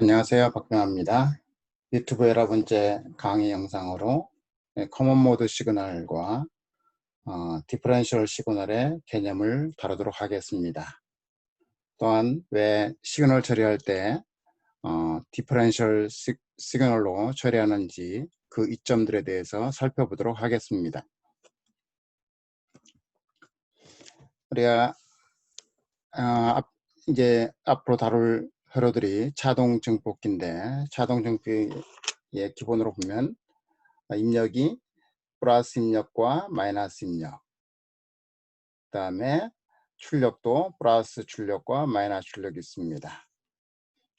안녕하세요. 박병아입니다. 유튜브 11번째 강의 영상으로 커먼 모드 시그널과 디퍼런셜 시그널의 개념을 다루도록 하겠습니다. 또한 왜 시그널 처리할 때 디퍼런셜 시그널로 처리하는지 그 이점들에 대해서 살펴보도록 하겠습니다. 우리가 이제 앞으로 다룰 회로들이 자동 증폭기인데, 자동 증폭기의 기본으로 보면 입력이 플러스 입력과 마이너스 입력, 그 다음에 출력도 플러스 출력과 마이너스 출력이 있습니다.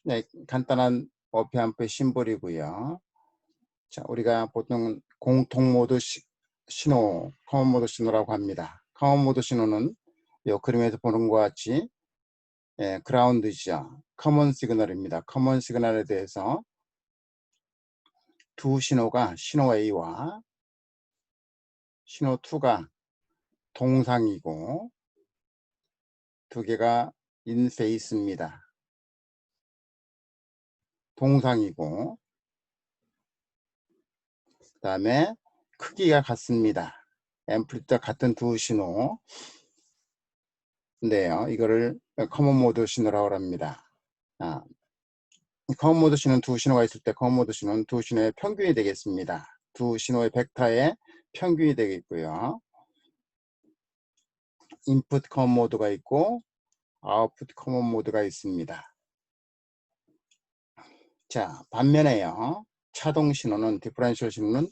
네, 간단한 어폐암프의 심볼이고요. 자, 우리가 보통 공통 모드 신호, 커먼 모드 신호라고 합니다. 커먼 모드 신호는 이 그림에서 보는 것 같이 그라운드죠. 커먼 시그널입니다. 커먼 시그널에 대해서 두 신호가 신호 A와 신호 2가 동상이고 두 개가 인페이스입니다. 동상이고 그 다음에 크기가 같습니다. 앰플리튜드가 같은 두 신호인데요. 이거를 커먼 모드 신호라고 합니다. 커먼 모드 신호는 두 신호가 있을 때 커먼 모드 신호는 두 신호의 평균이 되겠습니다. 두 신호의 벡터의 평균이 되겠고요. 인풋 커먼 모드가 있고 아웃풋 커먼 모드가 있습니다. 자, 반면에요. 차동 신호는 디퍼런셜 신호는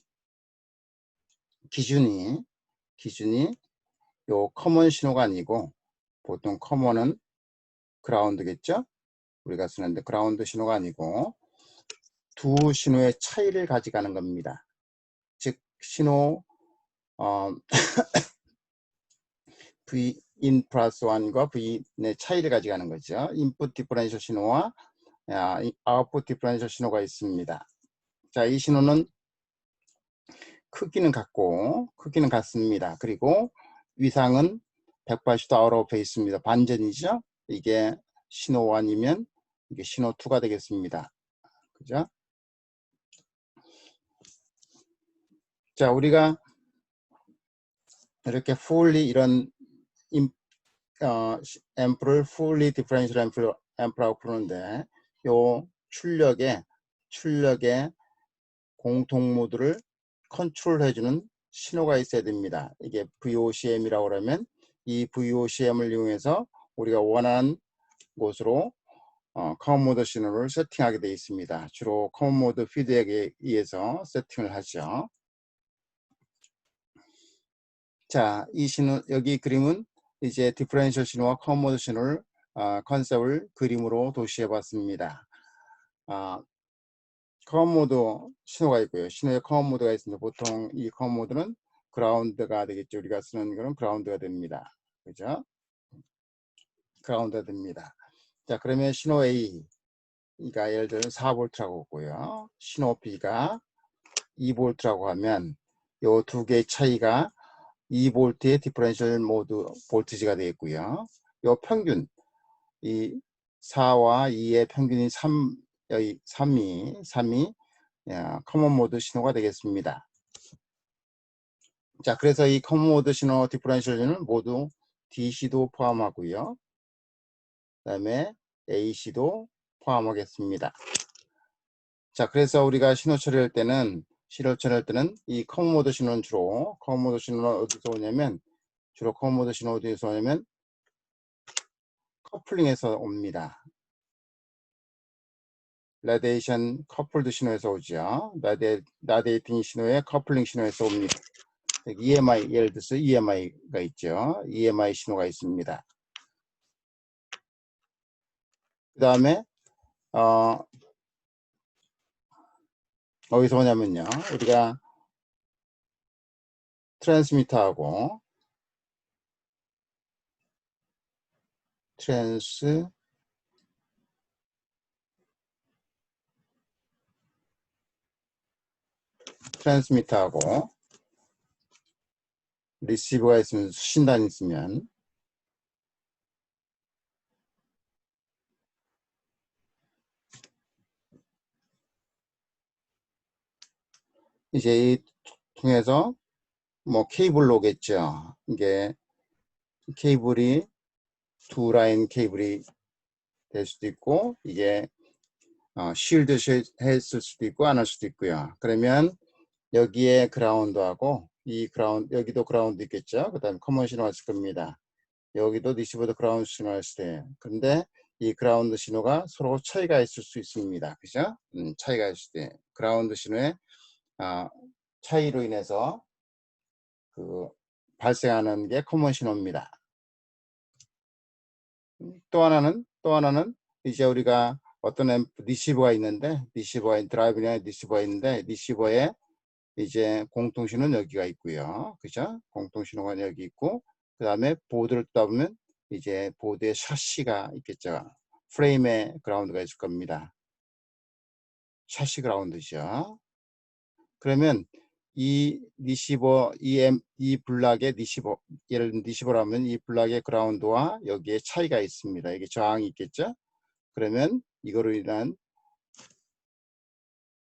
기준이 요 커먼 신호가 아니고 보통 커먼은 그라운드겠죠? 우리가 쓰는데 그라운드 신호가 아니고 두 신호의 차이를 가져가는 겁니다. 즉 신호 V in 플러스 1과 V의 차이를 가져가는 거죠. 인풋 디퍼런셜 신호와 아웃풋 디퍼런셜 신호가 있습니다. 자, 이 신호는 크기는 같습니다. 그리고 위상은 180도 아웃 오브 페이스입니다. 반전이죠. 이게 신호 1이면 이게 신호 2가 되겠습니다. 그죠? 자, 우리가 이렇게 fully 이런 앰프를 fully differential 앰프라고 부르는데 요 출력의 공통 모드를 컨트롤해주는 신호가 있어야 됩니다. 이게 VOCM이라고 그러면 이 VOCM을 이용해서 우리가 원하는 곳으로 커먼 모드 신호를 세팅하게 되어 있습니다. 주로 커먼 모드 피드백에 의해서 세팅을 하죠. 자, 이 신호, 여기 그림은 이제 디퍼런셜 신호와 커먼 모드 신호를 컨셉을 그림으로 도시해 봤습니다. 커먼 모드 신호가 있고요. 신호에 커먼 모드가 있습니다. 보통 이 커먼 모드는 그라운드가 되겠죠. 우리가 쓰는 거는 그라운드가 됩니다. 그죠? 그라운드가 됩니다. 자, 그러면 신호 A가 예를 들어 4V라고 했고요. 신호 B가 2V라고 하면 이 두 개의 차이가 2V의 디퍼런셜 모드 볼티지가 되겠고요. 이 평균, 이 4와 2의 평균이 3이 커먼 모드 신호가 되겠습니다. 자, 그래서 이 커먼 모드 신호 디퍼런셜은 모두 DC도 포함하고요. 그 다음에 AC도 포함하겠습니다. 자, 그래서 우리가 신호 처리할 때는 이 커먼 모드 신호는 커먼 모드 신호는 어디서 오냐면 커먼 모드 신호 어디서 오냐면 커플링에서 옵니다. 라디에이션 커플드 신호에서 오죠. 라디에이팅 신호의 커플링 신호에서 옵니다. EMI, 예를 들어서 EMI가 있죠. EMI 신호가 있습니다. 그 다음에 어디서 오냐면요. 우리가 트랜스미터하고 트랜스미터하고 리시버가 있으면 수신단이 있으면 이제 이 통해서 뭐 케이블로 오겠죠. 이게 케이블이 두 라인 케이블이 될 수도 있고, 이게 쉴드 했을 수도 있고 안 할 수도 있고요. 그러면 여기에 그라운드하고 이 그라운드, 여기도 그라운드 있겠죠. 그 다음에 커먼 신호가 있을 겁니다. 여기도 리시버도 그라운드 신호가 있을 때, 근데 이 그라운드 신호가 서로 차이가 있을 수 있습니다. 그죠? 차이가 있을 때 그라운드 신호의 차이로 인해서 그 발생하는 게 커먼 신호입니다. 또 하나는 이제 우리가 어떤 리시버가 있는데, 드라이브나 리시버가 있는데, 리시버에 이제 공통신호는 여기가 있고요. 그죠? 공통신호가 여기 있고, 그 다음에 보드를 뜯다 보면 이제 보드에 샤시가 있겠죠. 프레임에 그라운드가 있을 겁니다. 샤시 그라운드죠. 그러면 이 리시버, 이 블락의 리시버, 예를 들면 리시버라면 이 블락의 그라운드와 여기에 차이가 있습니다. 이게 저항이 있겠죠. 그러면 이거로 인한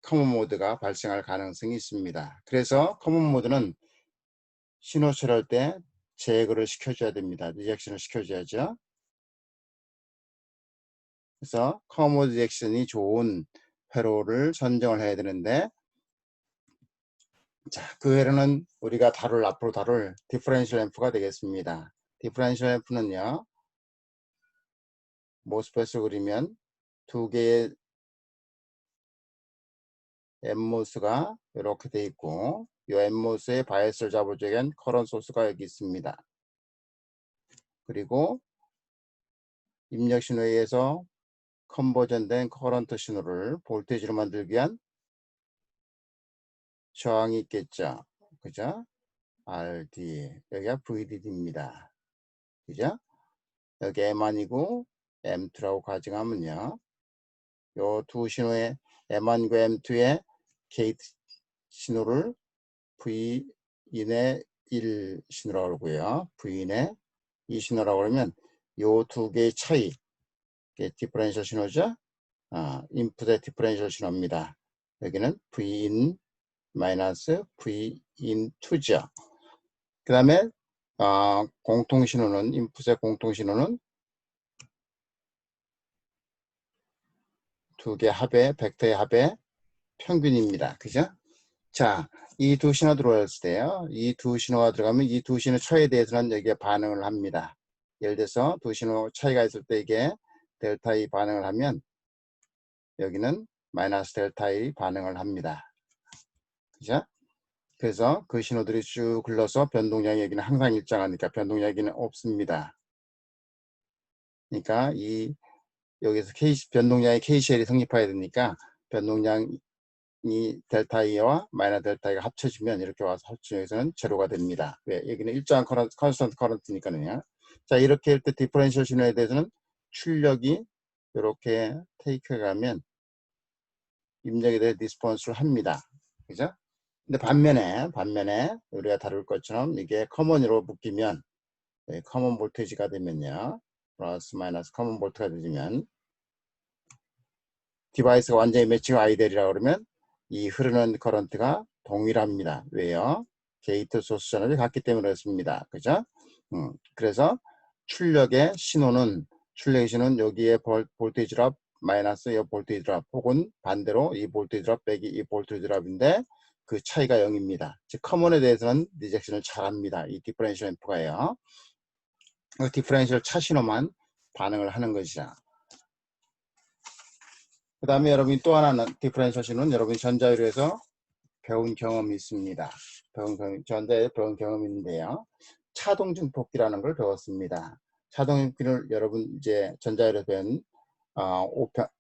커먼 모드가 발생할 가능성이 있습니다. 그래서 커먼 모드는 신호 처리할 때 제거를 시켜줘야 됩니다. 리젝션을 시켜줘야죠. 그래서 커먼 모드 리젝션이 좋은 회로를 선정을 해야 되는데, 자, 그 회로는 우리가 앞으로 다룰 디퍼런셜 앰프가 되겠습니다. 디퍼런셜 앰프는요, 모스펫을 그리면 두 개의 엠모스가 이렇게 돼 있고, 이 엠모스의 바이어스를 잡아주기 위한 커런 소스가 여기 있습니다. 그리고 입력 신호에 의해서 컨버전된 커런트 신호를 볼테이지로 만들기 위한 저항이 있겠죠. 그죠? RD, 여기가 VDD입니다. 그죠? 여기 M1이고 M2라고 가정하면요, 요 두 신호의 M1과 M2의 게이트 신호를 V인의 1 신호라고 그러고요. V인의 2 신호라고 그러면 요 두 개의 차이, 이게 디퍼런셜 신호죠. 인풋의 디퍼런셜 신호입니다. 여기는 Vin 마이너스 Vin 2죠. 그 다음에 공통신호는, 인풋의 공통신호는 두 개 합의, 벡터의 합의 평균입니다. 그죠? 자, 이 두 신호 들어왔을 때요, 이 두 신호가 들어가면 이 두 신호 차이에 대해서는 여기에 반응을 합니다. 예를 들어서 두 신호 차이가 있을 때 이게 델타 E 반응을 하면 여기는 마이너스 델타 E 반응을 합니다. 그죠? 그래서 그 신호들이 쭉 흘러서 변동량이 여기는 항상 일정하니까 변동량이 없습니다. 그러니까 여기서 변동량의 KCL이 성립해야 되니까 변동량이 델타 E와 마이너스 델타 E가 합쳐지면 이렇게 와서 합쳐져서는 제로가 됩니다. 왜? 여기는 일정한 컨스턴트 커런트니까요. 자, 이렇게 할 때 디퍼런셜 신호에 대해서는 출력이 이렇게 테이크해 가면 입력에 대해 리스폰스를 합니다. 그죠? 근데 반면에 우리가 다룰 것처럼 이게 커먼으로 묶이면, 커먼 볼테이지가 되면요, 플러스 마이너스 커먼 볼트가 되면 디바이스가 완전히 매칭 아이델이라고 그러면 이 흐르는 커런트가 동일합니다. 왜요? 게이트 소스 전압이 같기 때문에 그렇습니다. 그죠? 그래서 출력의 신호는 여기에 볼테이지 드랍 마이너스 이 볼테이지 드랍, 혹은 반대로 이 볼테이지 드랍 빼기 이 볼테이지 드랍인데 그 차이가 0입니다. 즉 커먼에 대해서는 리젝션을 잘합니다. 이 디퍼런셜 앰프가요. 그 디퍼런셜 차 신호만 반응을 하는 것이죠. 그 다음에 여러분이 또 하나는 디퍼런셜 신호는 여러분이 전자유로에서 배운 경험이 있습니다. 전자에 배운 경험이 있는데요, 차동 증폭기라는 걸 배웠습니다. 차동 증폭기를 여러분 이제 전자유로 배운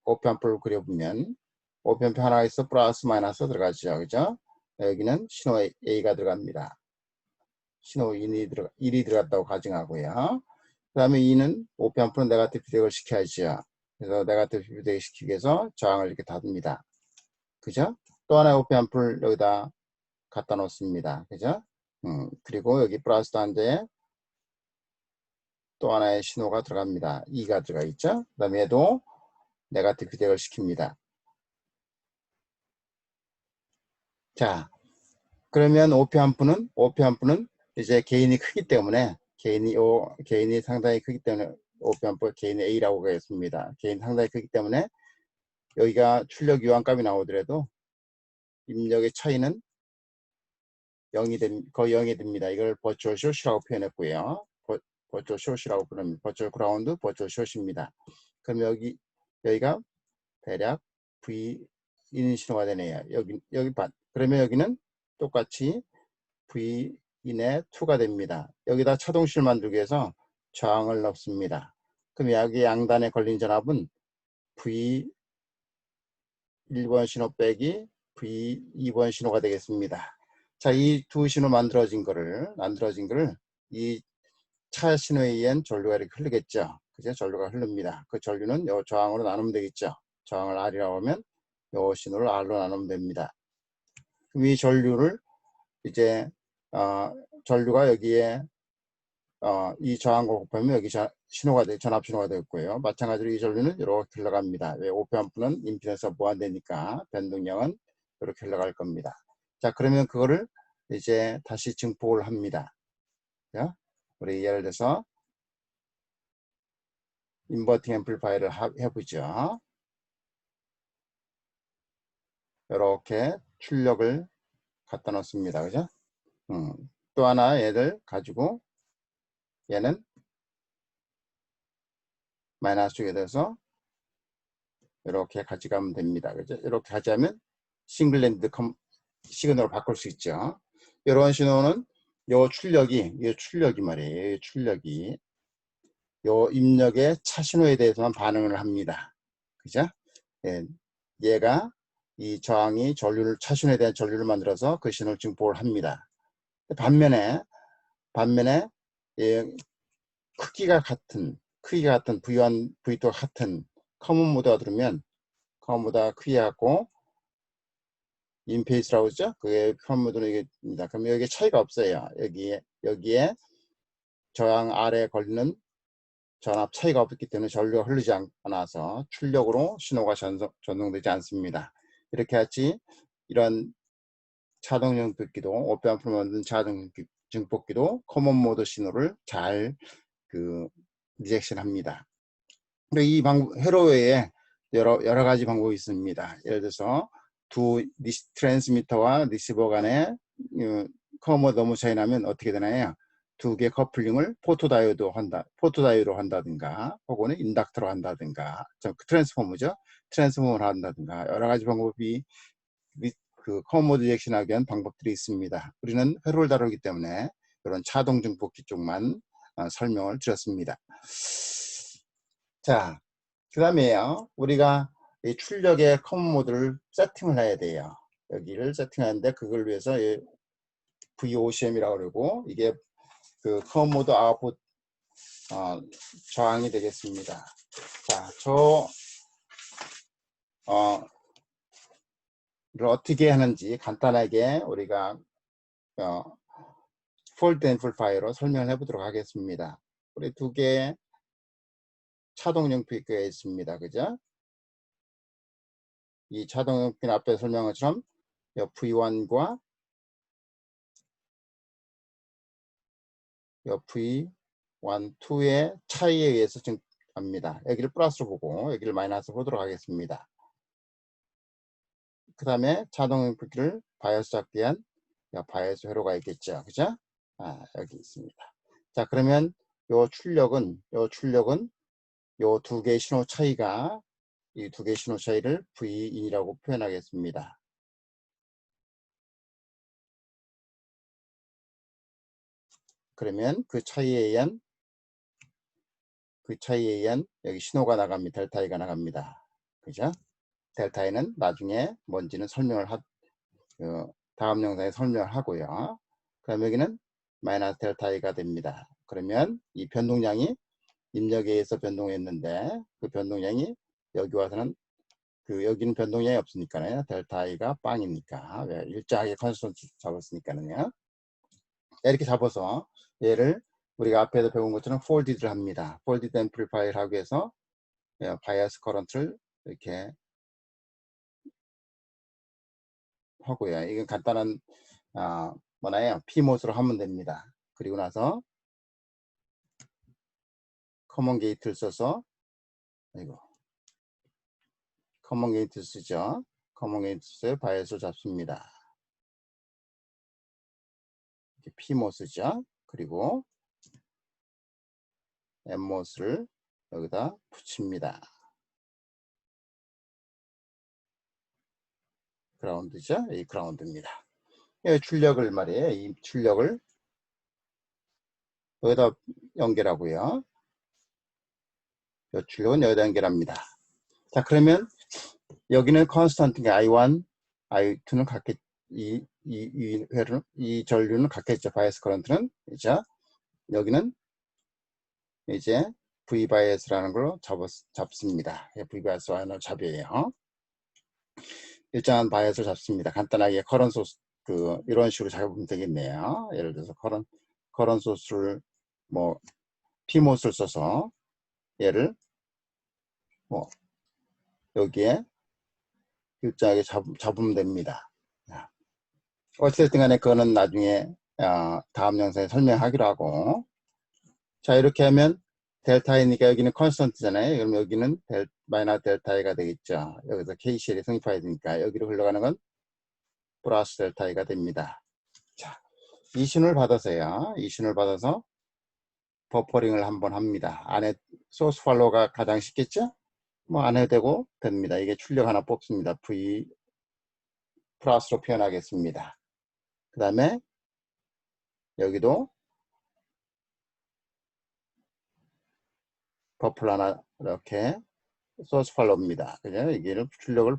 오편표를 그려보면 오편표 하나 있어 플러스 마이너스 들어가죠. 그죠? 여기는 신호 A가 들어갑니다. 신호 1이 들어갔다고 가정하고요. 그 다음에 2는 오편표는 네거티브 피드백을 시켜야죠. 그래서 네거티브 피드백 시키기 위해서 저항을 이렇게 닫습니다. 그죠? 또 하나의 오편표를 여기다 갖다 놓습니다. 그죠? 그리고 여기 플러스 단자에 또 하나의 신호가 들어갑니다. 2가 들어가 있죠? 그 다음에 얘도 네거티브 피드백을 시킵니다. 자, 그러면 오페암프는 이제 개인이 크기 때문에 개인이 상당히 크기 때문에 오페암프 개인 A라고 하겠습니다. 개인 상당히 크기 때문에 여기가 출력 유한값이 나오더라도 입력의 차이는 거의 0이 됩니다. 이걸 버추얼 숏이라고 표현했고요. 버추얼 숏이라고 부릅니다. 버추얼 그라운드, 버추얼 숏입니다. 그럼 여기가 대략 V인 신호가 되네요. 그러면 여기는 똑같이 V인의 2가 됩니다. 여기다 차동실 만들기 위해서 저항을 넣습니다. 그럼 여기 양단에 걸린 전압은 V1번 신호 빼기 V2번 신호가 되겠습니다. 자, 이 두 신호 만들어진 거를 이 차 신호에 의한 전류가 이렇게 흐르겠죠. 그죠? 전류가 흐릅니다. 그 전류는 요 저항으로 나누면 되겠죠. 저항을 R이라고 하면 요 신호를 R로 나누면 됩니다. 그럼 이 전류를 이제 전류가 여기에 이 저항과 곱하면 여기 전압 신호가 되겠고요. 마찬가지로 이 전류는 이렇게 흘러갑니다. 왜 오페암프는 임피던스가 무한대니까 변동량은 이렇게 흘러갈 겁니다. 자, 그러면 그거를 이제 다시 증폭을 합니다. 자, 우리 예를 들어서 인버팅 앰플리파이어를 해보죠. 이렇게 출력을 갖다 놓습니다. 그죠? 또 하나 얘를 가지고 얘는 마이너스 쪽에 대해서 이렇게 가져가면 됩니다. 그죠? 이렇게 가져가면 싱글랜드 시그널로 바꿀 수 있죠. 이런 신호는 요 출력이 말이에요. 요 입력의 차 신호에 대해서만 반응을 합니다. 그죠? 예, 얘가 이 저항이 차 신호에 대한 전류를 만들어서 그 신호를 증폭을 합니다. 반면에 예, 크기가 같은 V1, V2가 같은 커먼 모드가 들으면 커먼 모드가 크기가 같고 인페이스라고 했죠? 그게 커먼 모드는 이게입니다. 그럼 여기에 차이가 없어요. 여기에 저항 아래에 걸리는 전압 차이가 없기 때문에 전류가 흐르지 않아서 출력으로 신호가 전송되지 않습니다. 이렇게 하지 이런 자동 증폭기도 오페암프로 만든 자동 증폭기도 커먼 모드 신호를 잘 리젝션 합니다. 이 회로 외에 여러 가지 방법이 있습니다. 예를 들어서 두 트랜스미터와 리시버 간에 커먼 모드 너무 차이 나면 어떻게 되나요? 두 개 커플링을 포토다이오드로 한다든가 혹은 인덕터로 한다든가 트랜스포머를 한다든가 여러 가지 방법이 커먼 모드 리젝션 하기 위한 방법들이 있습니다. 우리는 회로를 다루기 때문에 이런 차동 증폭기 쪽만 설명을 드렸습니다. 자, 그 다음에요. 우리가 이 출력의 커먼 모드를 세팅을 해야 돼요. 여기를 세팅하는데 그걸 위해서 VOCM이라고 그러고 이게 커먼 모드 아웃풋 저항이 되겠습니다. 자, 를 어떻게 하는지 간단하게 우리가 폴드 앰플리파이어로 설명을 해보도록 하겠습니다. 우리 두 개의 차동용 피크가 있습니다. 그죠? 이 차동용 피크 앞에 설명한 것처럼 V1과 V1, 2의 차이에 의해서 증합니다. 여기를 플러스로 보고 여기를 마이너스로 보도록 하겠습니다. 그 다음에 자동 인풋기를 바이오스 잡기 위한 바이오스 회로가 있겠죠. 그죠? 여기 있습니다. 자, 그러면 요 출력은 요 두 개의 신호 차이가 이 두 개의 신호 차이를 V인이라고 표현하겠습니다. 그러면 그 차이에 의한 여기 신호가 나갑니다. 델타 I가 나갑니다. 그죠? 델타 I는 나중에 뭔지는 다음 영상에 설명을 하고요. 그럼 여기는 마이너스 델타 I가 됩니다. 그러면 이 변동량이 입력에 의해서 변동했는데 그 변동량이 여기 와서는 여기는 변동량이 없으니까요. 델타 I가 빵이니까 왜 일정하게 컨스턴트 잡았으니까요. 이렇게 잡아서 얘를 우리가 앞에서 배운 것처럼 폴디드를 합니다. 폴디드 앰플리파이어를 하기 위해서 바이어스 커런트를 이렇게 하고요. 이건 간단한 뭐나요? PMOS로 하면 됩니다. 그리고 나서 커먼 게이트를 써서 이거 커먼 게이트 쓰죠. 커먼 게이트 써서 바이오스를 잡습니다. PMOS죠. 그리고 NMOS를 여기다 붙입니다. 그라운드죠. 이 그라운드입니다. 이 출력을 말이에요. 이 출력을 여기다 연결하고요. 이 출력은 여기다 연결합니다. 자, 그러면 여기는 컨스턴트가 I1, I2는 같겠, 이 전류는 같겠죠. 바이어스 커런트는. 자, 여기는 이제 V 바이어스라는 걸로 잡습니다. V 바이어스와는 잡이에요. 일정한 바이어스를 잡습니다. 간단하게 커런 소스 이런 식으로 잡으면 되겠네요. 예를 들어서 커런 소스를 뭐 PMOS를 써서 얘를 뭐 여기에 일정하게 잡으면 됩니다. 어쨌든 간에 그거는 나중에 다음 영상에 설명하기로 하고, 자, 이렇게 하면 델타이니까 여기는 컨스턴트잖아요. 그럼 여기는 마이너스 델타이가 되겠죠. 여기서 KCL이 성립해야 되니까 여기로 흘러가는 건 플러스 델타이가 됩니다. 자, 이 신호를 받아서요. 이 신호를 받아서 버퍼링을 한번 합니다. 안에 소스 팔로우가 가장 쉽겠죠? 뭐 안 해도 되고 됩니다. 이게 출력 하나 뽑습니다. V 플러스로 표현하겠습니다. 그 다음에 여기도 버플 하나 이렇게 소스 팔로우입니다. 그죠? 이게 출력을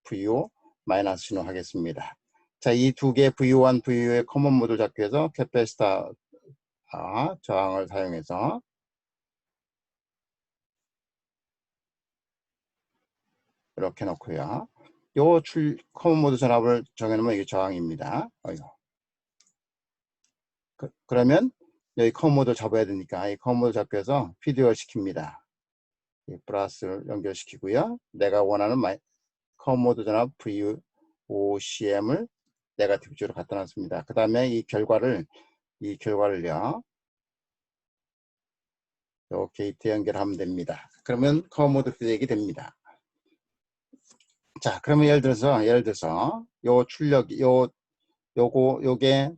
VO 마이너스 신호 하겠습니다. 자, 이 두 개 VO1, VO의 커먼 모드를 잡기 위해서 캐패시터 저항을 사용해서 이렇게 놓고요. 요 커먼 모드 전압을 정해놓으면 이게 저항입니다. 그러면 여기 커먼 모드 잡아야 되니까 이 커먼 모드 잡기 위해서 피드열 시킵니다. 이 플러스를 연결시키고요. 내가 원하는 커먼 모드 전압 VOCM을 네거티브 쪽으로 갖다 놨습니다. 그 다음에 이 결과를요, 요 게이트에 연결하면 됩니다. 그러면 커먼 모드 피드백이 됩니다. 자, 그러면 예를 들어서 요 출력 요게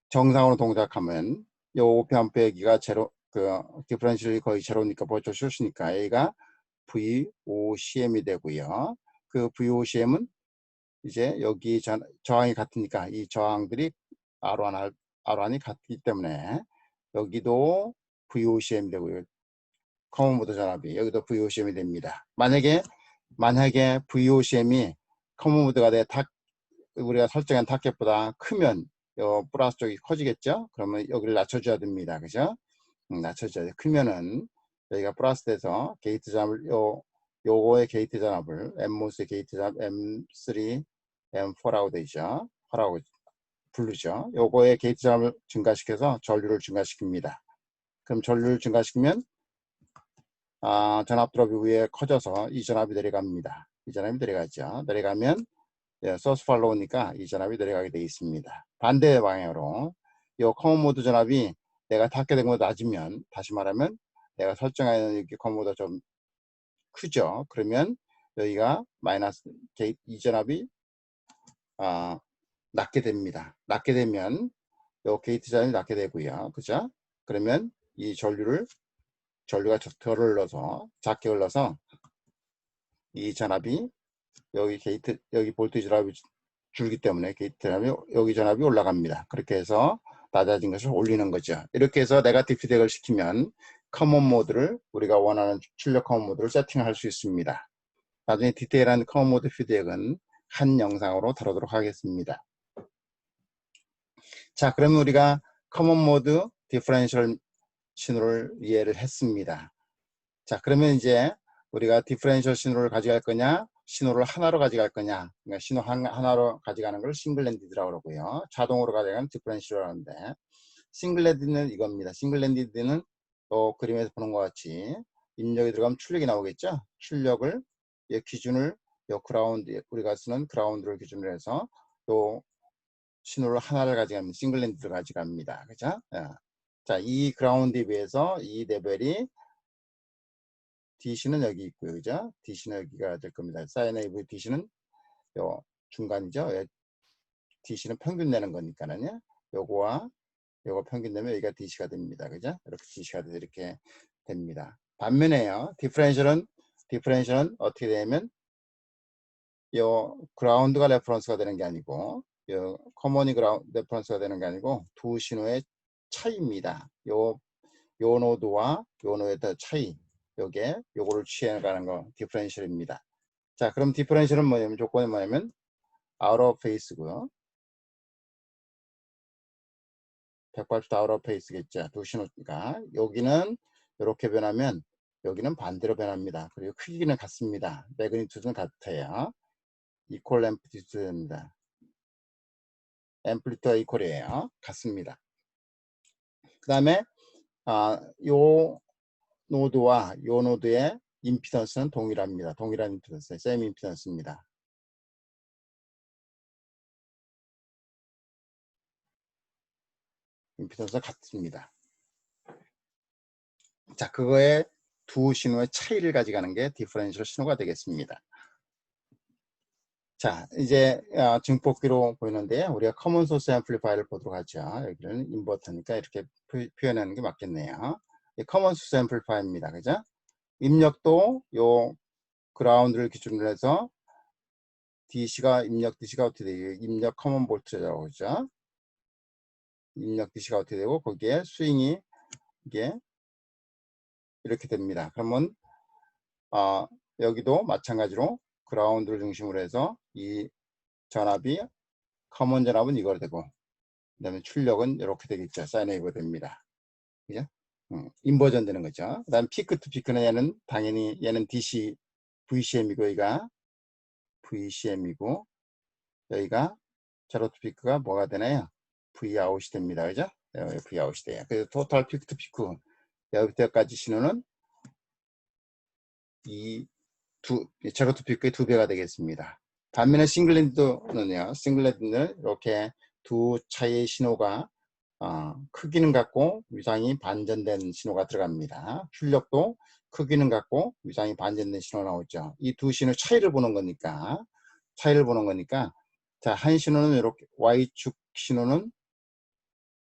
정상으로 동작하면 요 오페암페 여기가 제로 디퍼런셜이 거의 제로니까 벌써 숏이니까 A가 VOCM이 되고요. 그 VOCM은 이제 여기 저항이 같으니까 이 저항들이 R1이 같기 때문에 여기도 VOCM이 되고요. 커먼 모드 전압이 여기도 VOCM이 됩니다. 만약에 VOCM이 커먼 모드가 우리가 설정한 타켓보다 크면 요 플러스 쪽이 커지겠죠? 그러면 여기를 낮춰줘야 됩니다. 그죠? 낮춰줘야 돼. 크면은 여기가 플러스 돼서 게이트 전압을 요거의 게이트 전압을 MMOS의 게이트 전압 M3, M4라고 되죠. 4라고 부르죠. 요거의 게이트 전압을 증가시켜서 전류를 증가시킵니다. 그럼 전류를 증가시키면 전압 드롭이 위에 커져서 이 전압이 내려갑니다. 이 전압이 내려가죠. 내려가면 소스 팔로우니까 이 전압이 내려가게 되어 있습니다. 반대 방향으로 이 커먼 모드 전압이 내가 닫게 된 것보다 낮으면, 다시 말하면 내가 설정하는 여기 커먼 모드가 좀 크죠. 그러면 여기가 마이너스 이 전압이 낮게 됩니다. 낮게 되면 요 게이트 전압이 낮게 되고요. 그죠? 그러면 이 전류가 덜 흘러서 작게 흘러서 이 전압이 여기 볼티지 전압이 줄기 때문에 게이트 전압이 여기 전압이 올라갑니다. 그렇게 해서 낮아진 것을 올리는 거죠. 이렇게 해서 네거티브 피드백을 시키면 커먼 모드를 우리가 원하는 출력 커먼 모드를 세팅할 수 있습니다. 나중에 디테일한 커먼 모드 피드백은 한 영상으로 다루도록 하겠습니다. 자, 그러면 우리가 커먼 모드 디퍼런셜 신호를 이해를 했습니다. 자, 그러면 이제 우리가 디퍼런셜 신호를 가져갈 거냐, 신호를 하나로 가져갈 거냐, 그러니까 신호 하나로 가져가는 걸 싱글랜디드라고 그러고요. 자동으로 가져가는 디퍼런셜이라고 하는데, 싱글랜디드는 이겁니다. 싱글랜디드는 또 그림에서 보는 것 같이 입력이 들어가면 출력이 나오겠죠. 출력을 기준을 그라운드, 우리가 쓰는 그라운드를 기준으로 해서 또 신호를 하나를 가져갑니다. 싱글랜드를 가져갑니다. 그죠? 자, 이 그라운드에 비해서 이 레벨이 DC는 여기 있고요. 그죠? DC는 여기가 될 겁니다. 사인 웨이브 DC는 요 중간이죠. DC는 평균 내는 거니까는요. 요거와 요거 평균 내면 여기가 DC가 됩니다. 그죠? 이렇게 DC가 돼서 이렇게 됩니다. 반면에요. 디퍼렌셜은 어떻게 되냐면 요 그라운드가 레퍼런스가 되는 게 아니고 요 커먼이 레퍼런스가 되는 게 아니고 두 신호의 차이입니다. 요 노드와 요 노드의 차이, 요거를 취해가는 거 디퍼렌셜입니다. 자, 그럼 디퍼렌셜은 뭐냐면 조건이 뭐냐면 out of phase고요. 180도 out of phase겠죠. 두 신호가 여기는 이렇게 변하면 여기는 반대로 변합니다. 그리고 크기는 같습니다. 매그니튜드는 같아요. 이퀄 앰플리튜드입니다. 앰플리튜드가 이퀄이에요. 같습니다. 그 다음에 요 노드와 요 노드의 임피던스는 동일합니다. 동일한 임피던스, 셈 임피던스입니다. 임피던스가 같습니다. 자, 그거의 두 신호의 차이를 가져가는 게 디퍼런셜 신호가 되겠습니다. 자, 이제 증폭기로 보이는데 우리가 커먼 소스 앰플리파이어를 보도록 하죠. 여기는 인버터니까 이렇게 표현하는 게 맞겠네요. 커먼 소스 앰플리파이어입니다. 그죠? 입력도 요 그라운드를 기준으로 해서 입력 DC가 어떻게 돼요? 입력 커먼 볼트라고 그러죠. 입력 DC가 어떻게 되고 거기에 스윙이 이게 이렇게 됩니다. 그러면 여기도 마찬가지로 그라운드를 중심으로 해서 이 전압이 커먼 전압은 이거로 되고 그 다음에 출력은 이렇게 되겠죠. 사인 웨이브 됩니다. 그죠? 인버전 되는 거죠. 그 다음 피크 투 피크는 얘는 DC VCM이고 여기가 VCM이고 여기가 제로 투 피크가 뭐가 되나요? V 아웃이 됩니다. 그죠? V 아웃이 돼요. 그래서 토탈 피크 투 피크 여기까지 신호는 제로 투 피크의 2배가 되겠습니다. 반면에 싱글랜드는 이렇게 두 차이의 신호가 크기는 같고 위상이 반전된 신호가 들어갑니다. 출력도 크기는 같고 위상이 반전된 신호가 나오죠. 이 두 신호 차이를 보는 거니까 자, 한 신호는 이렇게 Y축 신호는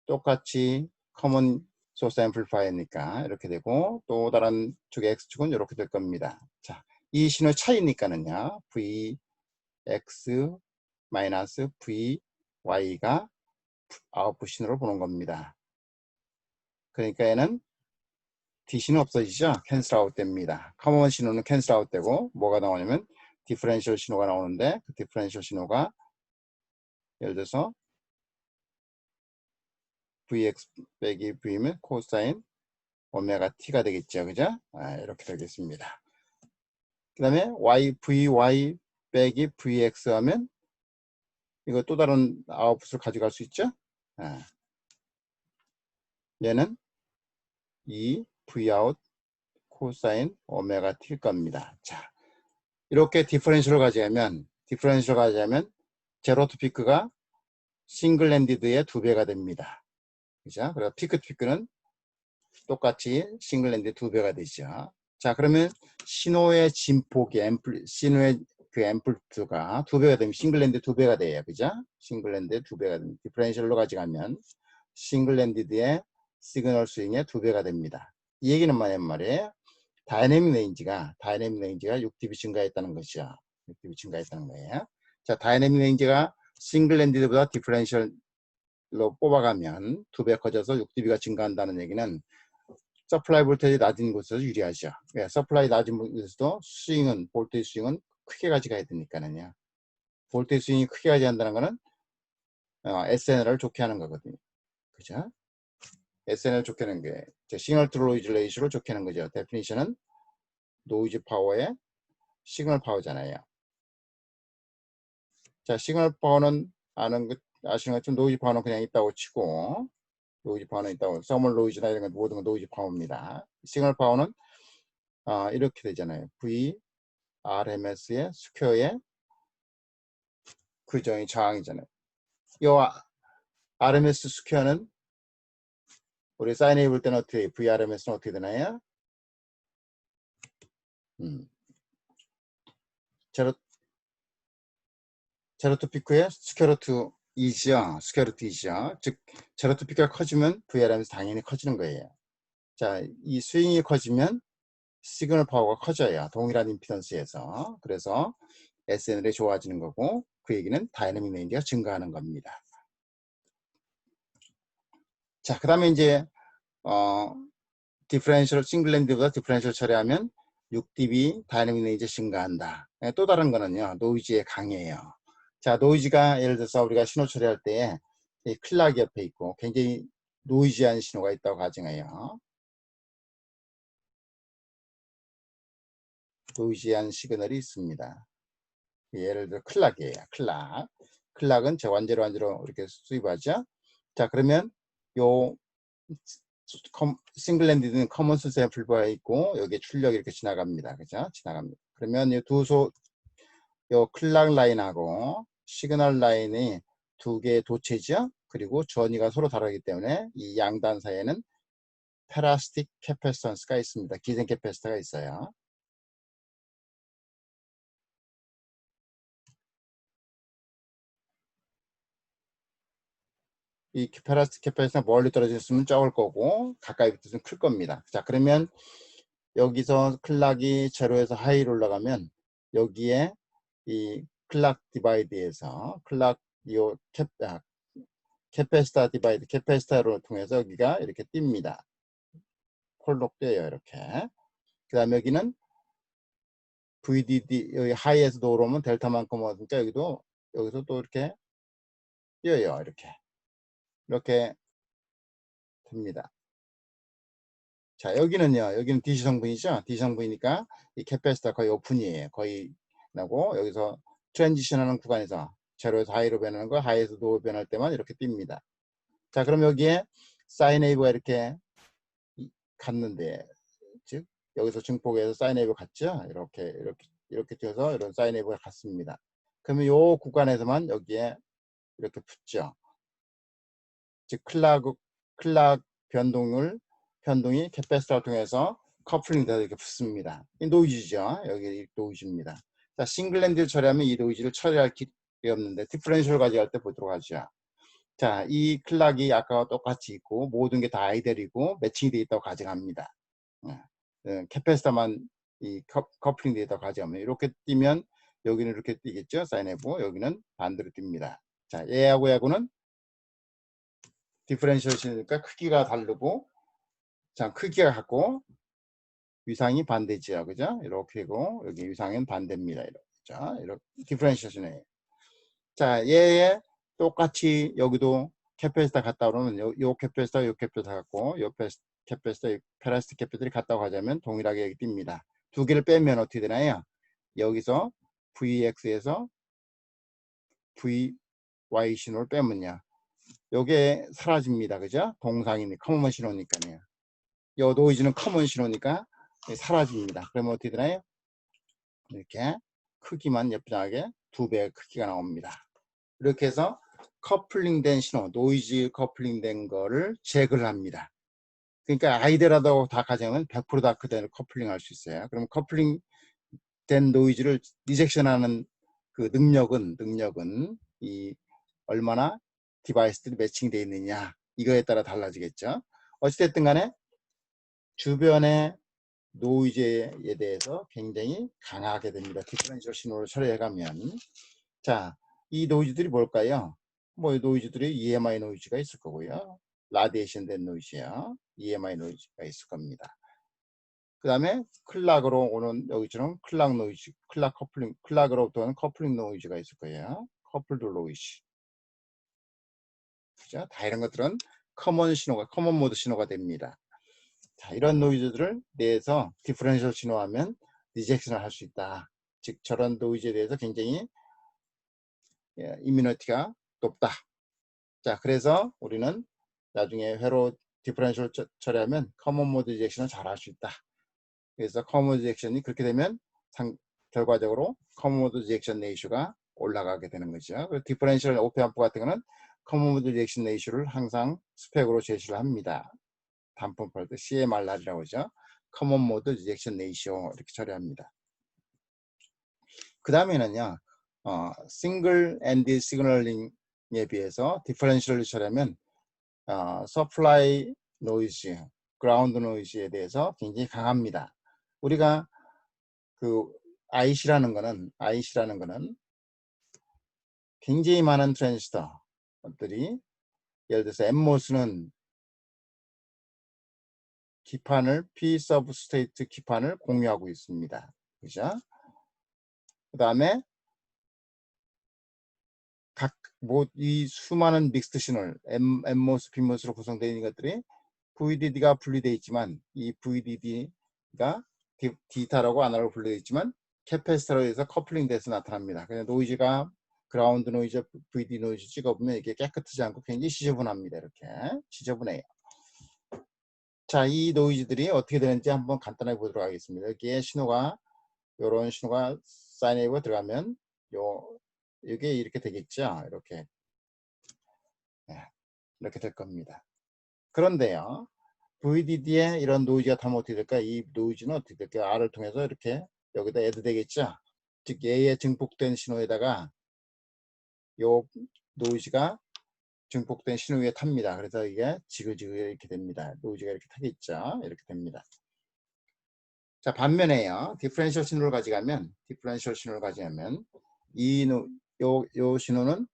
똑같이 커먼 소스 앰플리파이어니까 이렇게 되고 또 다른 쪽의 X축은 이렇게 될 겁니다. 자, 이 신호 차이니까는요. VX 마이너스 VY가 아웃풋 신호를 보는 겁니다. 그러니까 얘는 DC는 없어지죠. 캔슬 아웃 됩니다. 커먼 신호는 캔슬 아웃 되고 뭐가 나오냐면 디퍼렌셜 신호가 나오는데 그 디퍼렌셜 신호가 예를 들어서 VX 빼기 V면 코사인 오메가 T가 되겠죠. 그죠? 이렇게 되겠습니다. 그 다음에 VY 빼기 VX 하면 이거 또 다른 아웃풋을 가져갈 수 있죠. 얘는 이 Vout 코사인 오메가 T일 겁니다. 자, 이렇게 디퍼렌셜을 가져가면 제로 투 피크가 싱글랜디드의 2배가 됩니다. 그죠? 그래서 피크 투 피크는 똑같이 싱글랜드 2배가 되죠. 자, 그러면 신호의 진폭이 신호의 그 앰플리튜드가 2배가 되면 싱글랜드 2배가 돼요. 그죠? 싱글랜드 2배가 됩니다. 디퍼렌셜로 가져가면 싱글랜디드의 시그널 스윙의 2배가 됩니다. 이 얘기는 뭐냐면 말이에요. 다이내믹 레인지가 6dB 증가했다는 것이죠. 6dB 증가했다는 거예요. 자, 다이내믹 레인지가 싱글랜디드보다 디퍼렌셜로 뽑아가면 2배 커져서 6dB가 증가한다는 얘기는 서플라이 볼테이지 낮은 곳에서 유리하죠. 서플라이 낮은 곳에서도 볼테이지 스윙은 크게 가져가야 되니까는요. 볼테이지 스윙이 크게 가져간다는 거는 SNL을 좋게 하는 거거든요. 그죠? SNL 좋게 하는 게 시그널 투 노이즈 레이쇼를 좋게 하는 거죠. 데피니션은 노이즈 파워의 시그널 파워잖아요. 자, 시그널 파워는 아시는 것처럼 노이즈 파워는 그냥 있다고 치고 노이즈 파워는 있다고 서멀 노이즈나 이런 건 모든 건 노이즈 파워입니다. 시그널 파워는 이렇게 되잖아요. V RMS의 스퀘어의 그 저항이잖아요. 요 RMS 스퀘어는 우리 사인해 볼 때는 어떻게 VRMS는 어떻게 되나요? 제로 제로투 피크의 스퀘어루트 2죠. 스퀘어루트 2죠. 즉 제로투 피크가 커지면 VRMS 당연히 커지는 거예요. 자, 이 스윙이 커지면 시그널 파워가 커져요. 동일한 임피던스에서. 그래서 SNL이 좋아지는 거고 그 얘기는 다이내믹 레인지가 증가하는 겁니다. 자, 그 다음에 이제 디퍼런셜 싱글랜드보다 디퍼런셜 처리하면 6dB 다이내믹 레인지 증가한다. 또 다른 거는요. 노이즈에 강해요. 자, 노이즈가 예를 들어서 우리가 신호 처리할 때 클락이 옆에 있고 굉장히 노이즈한 신호가 있다고 가정해요. 노이즈한 시그널이 있습니다. 예를 들어 클락이에요. 클락. 클락은 제 완제로 이렇게 수입하죠. 자, 그러면 요 싱글랜드는 커먼 소스에 불과해 있고 여기에 출력이 이렇게 지나갑니다. 그죠? 지나갑니다. 그러면 요 클락 라인하고 시그널 라인이 두 개의 도체죠. 그리고 전이가 서로 다르기 때문에 이 양단 사이에는 페라스틱 캐패시턴스가 있습니다. 기생 캐패시터가 있어요. 이 페라스틱 캐패시터가 멀리 떨어져 있으면 적을 거고 가까이 붙으면 클 겁니다. 자, 그러면 여기서 클락이 제로에서 하이로 올라가면 여기에 이 클락 디바이드에서 클락 요 캐패시터 디바이드 캐패시터를 통해서 여기가 이렇게 띕니다. 폴록 떼요 이렇게. 그 다음에 여기는 VDD 여기 하이에서 올라오면 델타만큼 오니까 여기서 또 이렇게 뛰어요 이렇게 됩니다. 자, 여기는 DC 성분이죠. DC 성분이니까 이 캐패시터 거의 오픈이에요. 거의 나고 여기서 트랜지션하는 구간에서 제로에서 하이로 변하는 거 하이에서 로우 변할 때만 이렇게 띕니다. 자, 그럼 여기에 사인웨이브가 이렇게 갔는데 즉 여기서 증폭에서 사인웨이브 갔죠. 이렇게 뛰어서 이런 사인웨이브가 갔습니다. 그러면 요 구간에서만 여기에 이렇게 붙죠. 즉 클락 변동이 캐패시터를 통해서 커플링 돼서 이렇게 붙습니다. 이 노이즈죠. 여기 노이즈입니다. 자, 싱글랜드를 처리하면 이 노이즈를 처리할 길이 없는데 디퍼런셜 가져갈 때 보도록 하죠. 자, 이 클락이 아까와 똑같이 있고 모든 게 다 아이들이고 매칭이 되어 있다고 가정합니다. 캐패시터만 이 커플링 되어 있다고 가정하면 이렇게 뛰면 여기는 이렇게 뛰겠죠. 사인해보 여기는 반대로 뜁니다. 자, 얘하고는 디퍼런셜이니까 크기가 다르고 자, 크기가 같고 위상이 반대지요. 그죠? 이렇게고 여기 위상은 반대입니다. 이렇게. 자, 이렇게 디퍼런셜이네요. 자, 얘에 똑같이 여기도 캐패시터 갔다 오면 요 캐패시터 갖고 요 캐패시터 페라스틱 캐패시터를 갔다 가자면 동일하게 여기 띕니다. 두 개를 빼면 어떻게 되나요? 여기서 VX에서 VY 신호를 빼면요. 요게 사라집니다. 그죠? 동상이니 커먼 신호니까요. 요 노이즈는 커먼 신호니까 사라집니다. 그러면 어떻게 되나요? 이렇게 크기만 예쁘게 2배의 크기가 나옵니다. 이렇게 해서 커플링 된 신호, 노이즈 커플링 된 거를 제거를 합니다. 그러니까 아이디어라도 다 가정은 100%다 그대로 커플링 할 수 있어요. 그럼 커플링 된 노이즈를 리젝션하는 그 능력은 이 얼마나 디바이스들이 매칭되어 있느냐 이거에 따라 달라지겠죠. 어찌됐든 간에 주변의 노이즈에 대해서 굉장히 강하게 됩니다. 디퍼런셜 신호를 처리해가면. 자, 이 노이즈들이 뭘까요? 뭐 노이즈들이 EMI 노이즈가 있을 거고요. 라디에이션 된 노이즈요. EMI 노이즈가 있을 겁니다. 그 다음에 클락으로 오는 여기처럼 클락 노이즈, 클락 커플링, 클락으로부터 오는 커플링 노이즈가 있을 거예요. 커플드 노이즈. 그죠? 다 이런 것들은 커먼 모드 신호가 됩니다. 자, 이런 노이즈들을 내에서 디퍼런셜 신호하면 리젝션을 할 수 있다. 즉 저런 노이즈에 대해서 굉장히 이뮤니티가 높다. 자, 그래서 우리는 나중에 회로 디퍼런셜 처리하면 커먼 모드 리젝션을 잘 할 수 있다. 그래서 커먼 모드 리젝션이 그렇게 되면 결과적으로 커먼 모드 리젝션 레이쇼가 올라가게 되는 거죠. 디퍼런셜 오페 암프 같은 거는 커먼 모드 리액션 레이쇼를 항상 스펙으로 제시를 합니다. 단품 폴더 CMRR이라고 하죠. 커먼 모드 리액션 레이쇼 이렇게 처리합니다. 그 다음에는요, 싱글 엔드 시그널링에 비해서 디퍼런셜을 처리하면 서플라이 노이즈, 그라운드 노이즈에 대해서 굉장히 강합니다. 우리가 그 IC라는 거는 굉장히 많은 트랜지스터들이, 예를 들어서 NMOS는 기판을 P 서브스트레이트 기판을 공유하고 있습니다. 그죠? 그 다음에 이 수많은 믹스드 시널 NMOS, PMOS로 구성되어 있는 것들이 VDD가 분리되어 있지만, 이 VDD가 디지털하고 아날로그로 분리되어 있지만 캐패시터로 해서 커플링 돼서 나타납니다. 그냥 노이즈가 그라운드 노이즈, VD 노이즈 찍어보면 이게 깨끗하지 않고 굉장히 지저분합니다. 이렇게 지저분해요. 자, 이 노이즈들이 어떻게 되는지 한번 간단하게 보도록 하겠습니다. 여기에 신호가, 이런 신호가 사인웨이브가 들어가면 이게 이렇게 되겠죠. 이렇게 이렇게 될 겁니다. 그런데요, VDD에 이런 노이즈가 타면 어떻게 될까? 이 노이즈는 어떻게 될까요? R을 통해서 이렇게 여기다 애드 되겠죠. 즉 얘의 증폭된 신호에다가 요 노이즈가 증폭된 신호 위에 탑니다. 그래서 이게 지글지글 이렇게 됩니다. 노이즈가 이렇게 타겠죠. 이렇게 됩니다. 자, 반면에요, 디퍼런셜 신호를 가져가면 요 신호는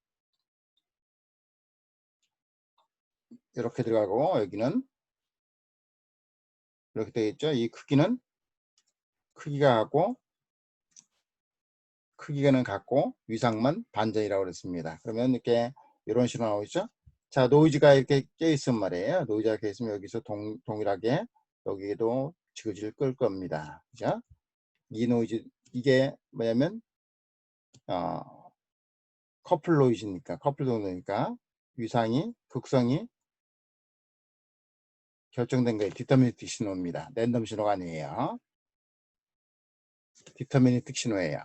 이렇게 들어가고, 여기는 이렇게 되겠죠. 이 크기가는 같고 위상만 반전이라고 그랬습니다. 그러면 이렇게 이런 식으로 나오죠. 자, 노이즈가 이렇게 껴 있으면 말이에요. 노이즈가 껴 있으면 여기서 동일하게 여기에도 지그지글 끌 겁니다. 그죠? 이 노이즈, 이게 뭐냐면 커플 노이즈니까, 커플 노이즈니까 위상이, 극성이 결정된 거예요. 디터미니틱 신호입니다. 랜덤 신호가 아니에요. 디터미니틱 신호예요.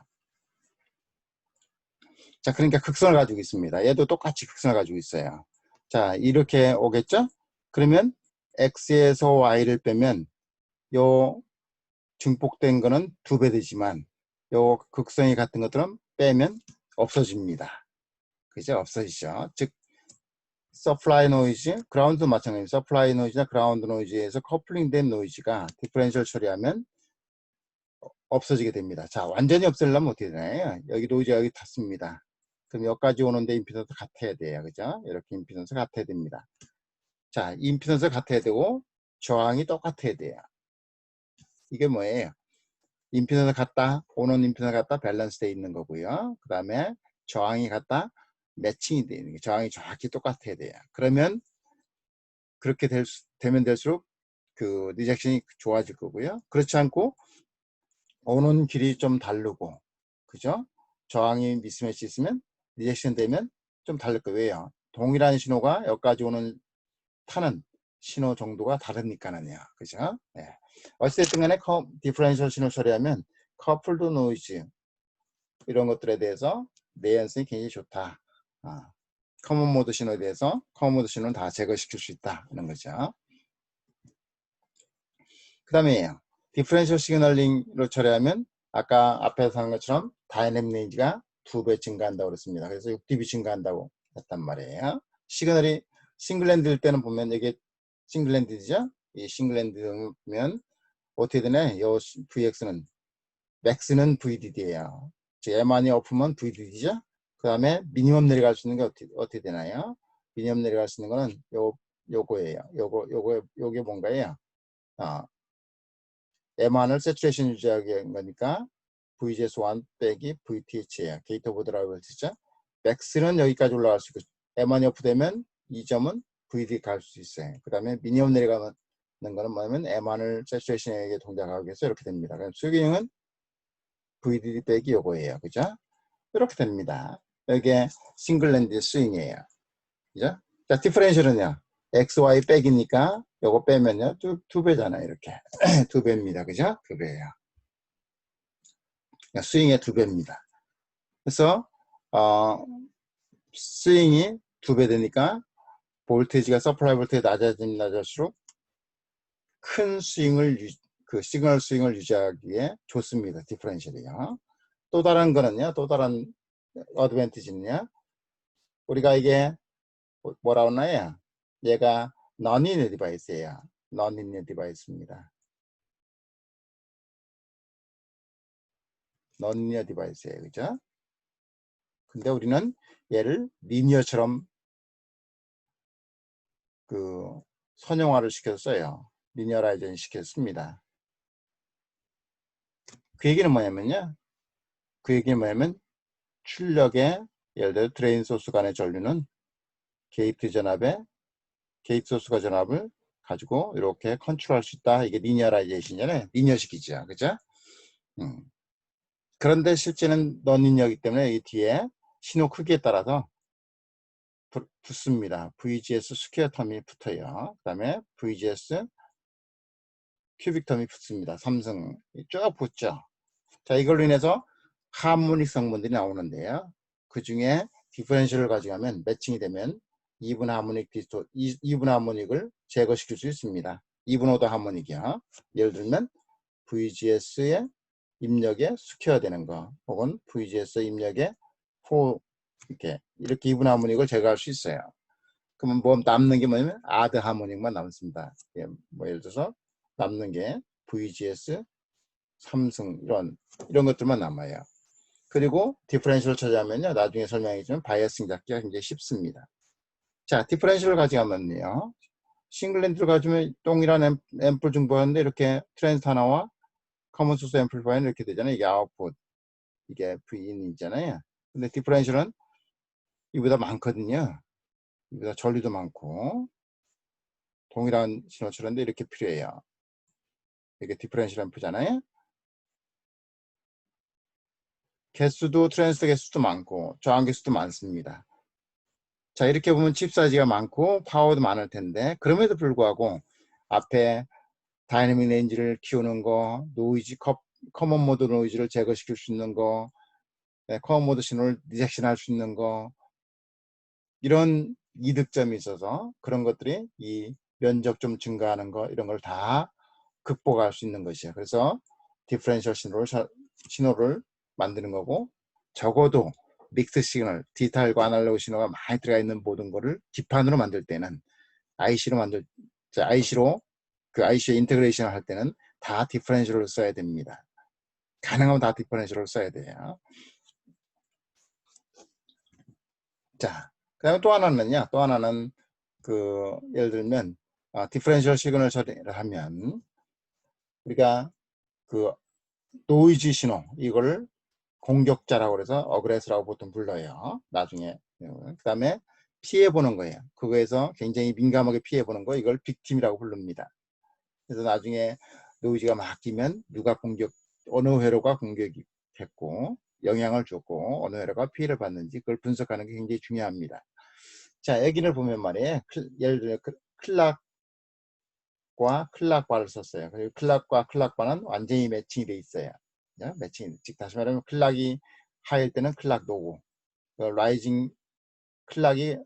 자, 그러니까 극성을 가지고 있습니다. 얘도 똑같이 극성을 가지고 있어요. 자, 이렇게 오겠죠? 그러면 X에서 Y를 빼면 요 증폭된 거는 2배 되지만 요 극성이 같은 것들은 빼면 없어집니다. 그죠? 없어지죠. 즉 서플라이 노이즈, 그라운드 마찬가지입니다. 서플라이 노이즈나 그라운드 노이즈에서 커플링된 노이즈가 디퍼런셜 처리하면 없어지게 됩니다. 자, 완전히 없애려면 어떻게 되나요? 여기 노이즈가 여기 탔습니다. 그럼 여기까지 오는데 임피던스 같아야 돼요. 그죠? 이렇게 임피던스 같아야 됩니다. 자, 임피던스 같아야 되고 저항이 똑같아야 돼요. 이게 뭐예요? 임피던스 같다, 오는 임피던스 같다 밸런스 되어 있는 거고요. 그 다음에 저항이 같다, 매칭이 되어 있는 게, 저항이 정확히 똑같아야 돼요. 그러면 그렇게 되면 될수록 그 리젝션이 좋아질 거고요. 그렇지 않고 오는 길이 좀 다르고, 그죠? 저항이 미스매치 있으면 리젝션 되면 좀 다를 거예요. 왜요? 동일한 신호가 여기까지 타는 신호 정도가 다르니까는요. 그죠? 네. 어찌됐든 간에 디퍼런셜 신호 처리하면 커플드 노이즈 이런 것들에 대해서 내연성이 굉장히 좋다. 커먼 모드 신호에 대해서 커먼 모드 신호는 다 제거시킬 수 있다. 이런 거죠. 그 다음에 디퍼런셜 시그널링으로 처리하면 아까 앞에서 한 것처럼 다이내믹 레인지가 2배 증가한다고 그랬습니다. 그래서 6dB 증가한다고 했단 말이에요. 시그널이 싱글랜드일 때는 보면 이게 싱글랜드죠. 이 싱글랜드 보면 어떻게 되나? 요 VX는 맥스는 VDD예요. 즉 M안이 엎으면 VDD죠. 그 다음에 미니멈 내려갈 수 있는 게 어떻게 되나요? 미니멈 내려갈 수 있는 거는 요거예요. 요게 뭔가요? M1을 세츄레이션 유지하게 한 거니까 VGS1 빼기 VTH예요. 게이트 오브 드라이버스죠. 맥스는 여기까지 올라갈 수 있고, M1이 오프되면 이 점은 VD 갈 수 있어요. 그 다음에 미니멈 내려가는 거는 뭐냐면 M1을 세츄레이션에게 동작하기 위해서 이렇게 됩니다. 그럼 수기능은 VDD 빼기 요거예요. 그죠? 이렇게 됩니다. 이게 싱글랜드 스윙이에요. 그죠? 자, 디퍼런셜은요. XY 빼기니까 요거 빼면요. 두 배잖아요. 이렇게. 2배입니다. 그죠? 2배예요. 스윙의 2배입니다. 그래서 스윙이 두 배 되니까 볼테이지가 서플라이 볼테이지 낮아지면 낮을수록 큰 스윙을 그 시그널 스윙을 유지하기에 좋습니다. 디퍼런셜이요. 또 다른 거는요. 또 다른 어드밴티지는요. 우리가 이게 뭐라고 하나요? 얘가 non-linear device예요. non-linear device입니다. non-linear device예요. 그죠? 근데 우리는 얘를 리니어처럼 그 선형화를 시켰어요. 리니어라이제이션 시켰습니다. 그 얘기는 뭐냐면요. 그 얘기는 뭐냐면 출력의 예를 들어 드레인 소스 간의 전류는 게이트 전압에 게이트 소스가 전압을 가지고 이렇게 컨트롤할 수 있다. 이게 리니어라이제이션이잖아요. 리니어식이죠. 그죠? 그런데 실제는 넌리니어이기 때문에 이 뒤에 신호 크기에 따라서 붙습니다. VGS 스퀘어 텀이 붙어요. 그 다음에 VGS 큐빅 텀이 붙습니다. 삼성 쭉 붙죠. 자, 이걸로 인해서 하모닉 성분들이 나오는데요. 그 중에 디퍼런셜을 가져가면 매칭이 되면 이분 하모닉 이분 하모닉을 제거시킬 수 있습니다. 이분 오더 하모닉이요. 예를 들면 VGS의 입력에 스퀘어 되는 거 혹은 VGS 입력에 이렇게 이분 하모닉을 제거할 수 있어요. 그러면 뭐 남는 게 뭐냐면 아드 하모닉만 남습니다. 예, 뭐 예를 들어서 남는 게 VGS, 삼성 이런 것들만 남아요. 그리고 디퍼런셜을 찾아하면요. 나중에 설명해주면 바이어싱 잡기가 굉장히 쉽습니다. 자, 디퍼런셜을 가져가면요. 싱글랜드를 가지면 동일한 앰플 중보하는데 이렇게 트랜스터 하나와 커먼 소스 앰플리파이어는 이렇게 되잖아요. 이게 아웃풋, 이게 V인이잖아요. 근데 디퍼런셜은 이보다 많거든요. 이보다 전류도 많고 동일한 신호처럼인데 이렇게 필요해요. 이게 디퍼런셜 앰프잖아요. 개수도 트랜스터 개수도 많고 저항 개수도 많습니다. 자, 이렇게 보면 칩 사이즈가 많고 파워도 많을 텐데 그럼에도 불구하고 앞에 다이내믹 렌즈를 키우는 거, 노이즈 커먼 모드 노이즈를 제거시킬 수 있는 거, 커먼 모드 신호를 리젝션 할 수 있는 거, 이런 이득점이 있어서 그런 것들이 이 면적 좀 증가하는 거 이런 걸 다 극복할 수 있는 것이에요. 그래서 디퍼런셜 신호를 만드는 거고 적어도 믹스 시그널, 디지털과 아날로그 신호가 많이 들어가 있는 모든 거를 기판으로 만들 때는 IC로 그 IC에 인테그레이션을 할 때는 다 디퍼런셜을 써야 됩니다. 가능하면 다 디퍼런셜을 써야 돼요. 자, 그 다음에 또 하나는요. 또 하나는 그 예를 들면 디퍼런셜 시그널 처리를 하면 우리가 그 노이즈 신호 이거를 공격자라고 그래서 어그레서라고 보통 불러요. 나중에 그 다음에 피해보는 거예요. 그거에서 굉장히 민감하게 피해보는 거 이걸 빅팀이라고 부릅니다. 그래서 나중에 노이즈가 막 끼면 누가 어느 회로가 공격했고 영향을 줬고 어느 회로가 피해를 받는지 그걸 분석하는 게 굉장히 중요합니다. 자, 여기를 보면 말이에요. 예를 들어 클락과 썼어요. 그리고 클락과 클락과는 완전히 매칭이 돼 있어요. 매칭, 즉 다시 말하면 클락이 하일 때는 클락 노고, 클락이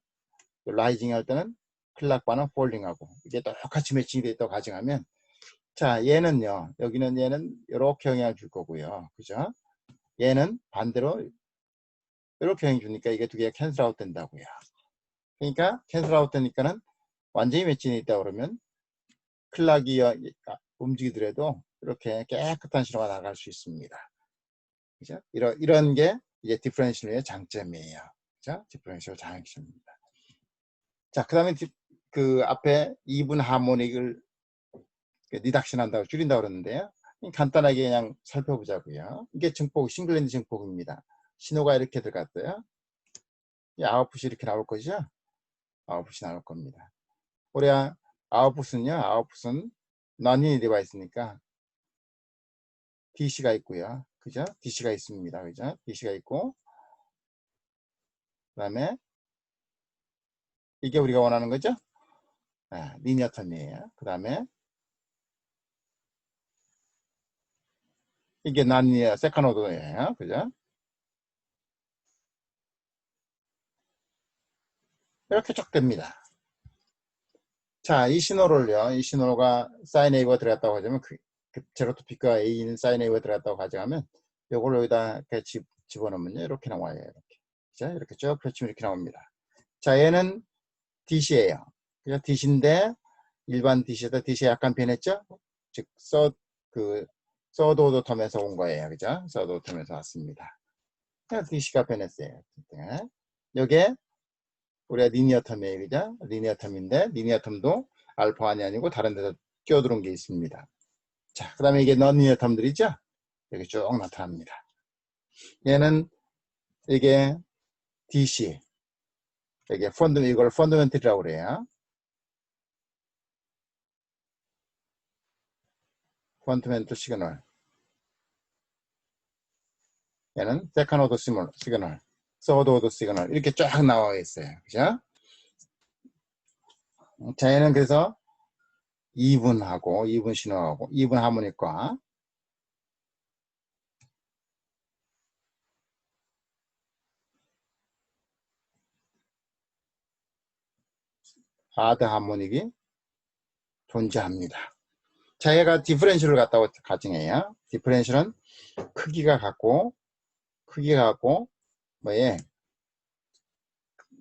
라이징 할 때는 클락과는 폴링하고 이게 똑같이 매칭이 돼 있다고 가정하면 자, 얘는요. 여기는 얘는 이렇게 영향을 줄 거고요. 그죠? 얘는 반대로 이렇게 영향 주니까 이게 두 개가 캔슬 아웃 된다고요. 그러니까 캔슬 아웃 되니까는 완전히 매칭이 있다 그러면 클락이 움직이더라도 이렇게 깨끗한 신호가 나갈 수 있습니다. 그죠? 이런 게 이제 디퍼런셜의 장점이에요. 그죠? 디퍼런셜 장점입니다. 자, 그 다음에 그 앞에 이분 하모닉을 리덕션 한다고 줄인다고 그러는데요. 간단하게 그냥 살펴보자고요. 이게 증폭, 싱글랜드 증폭입니다. 신호가 이렇게 들어갔어요. 이 아웃풋이 이렇게 나올 거죠? 아웃풋이 나올 겁니다. 우리 아웃풋은 non-linear device니까 DC가 있고요. 그죠? DC가 있습니다. 그죠? DC가 있고, 그 다음에 이게 우리가 원하는 거죠? 리니어 텀이에요. 그 다음에 이게 non-linear 세컨 오더예요. 그죠? 이렇게 쭉 됩니다. 자, 이 신호를요, 이 신호가 사인 A가 들어갔다고 하자면, 제로 투 피크가 A는 사인 A가 들어갔다고 가정하면, 요걸 여기다 이렇게 집어넣으면요, 이렇게 나와요. 이렇게. 자, 이렇게 쭉 펼치면 이렇게 나옵니다. 자, 얘는 DC예요. 그죠? DC인데, 일반 DC에다 DC가 약간 변했죠? 즉, 서드 오더 텀에서 온 거예요. 그죠? 서드 오더 텀에서 왔습니다. DC가 변했어요. 요게 우리가 리니어 텀이에요. 그죠? 리니어 텀인데, 리니어 텀도 알파원이 아니고 다른 데서 끼어들어온 게 있습니다. 자, 그 다음에 이게 넌리니어 텀들이죠? 여기 쭉 나타납니다. 얘는 이게 DC, 이걸 펀더멘틀이라고 그래요. 펀더멘틀 시그널. 얘는 세컨 오더 시그널, 서드 오더 시그널 이렇게 쫙 나와 있어요. 그죠? 자, 얘는 그래서 2분 신호하고 2분 하모닉과 하드 하모닉이 존재합니다. 자, 얘가 디퍼런셜을 갖다고 가정해요. 디퍼런셜은 크기가 같고 뭐에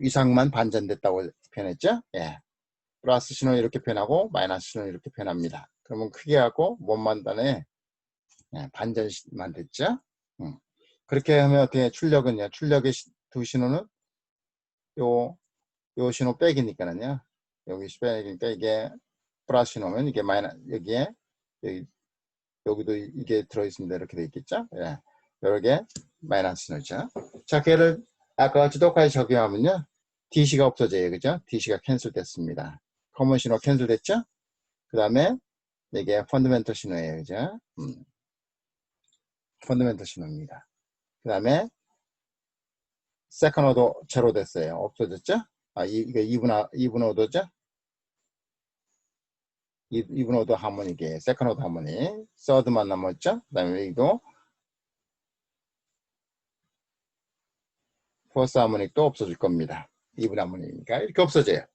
이상만 반전됐다고 표현했죠. 예. 플러스 신호 이렇게 표현하고 마이너스 신호 이렇게 표현합니다. 그러면 크게 하고 뭔만 단에 반전만 됐죠. 그렇게 하면 어떻게 출력은요? 출력의 두 신호는 요 신호 빼기니까는요. 여기 빼기니까 이게 플러스 신호면 이게 마이너스 여기도 이게 들어있습니다. 이렇게 돼 있겠죠. 예. 여러 개 마이너스 신호죠. 자, 걔를 아까 같이 똑같이 적용하면요. DC가 없어져요. 그죠? DC가 캔슬 됐습니다. 커먼 신호 캔슬 됐죠? 그 다음에 이게 펀더멘털 신호예요. 그죠? 펀더멘털 신호입니다. 그 다음에 세컨 오더 제로 됐어요. 없어졌죠? 이거 2분 오더죠? 2분 오더 하모닉이에요. 세컨 오더 하모닉. 서드만 남았죠? 그 다음에 이거 포스 하모닉도 없어질 겁니다. 2분 하모닉이니까 이렇게 없어져요.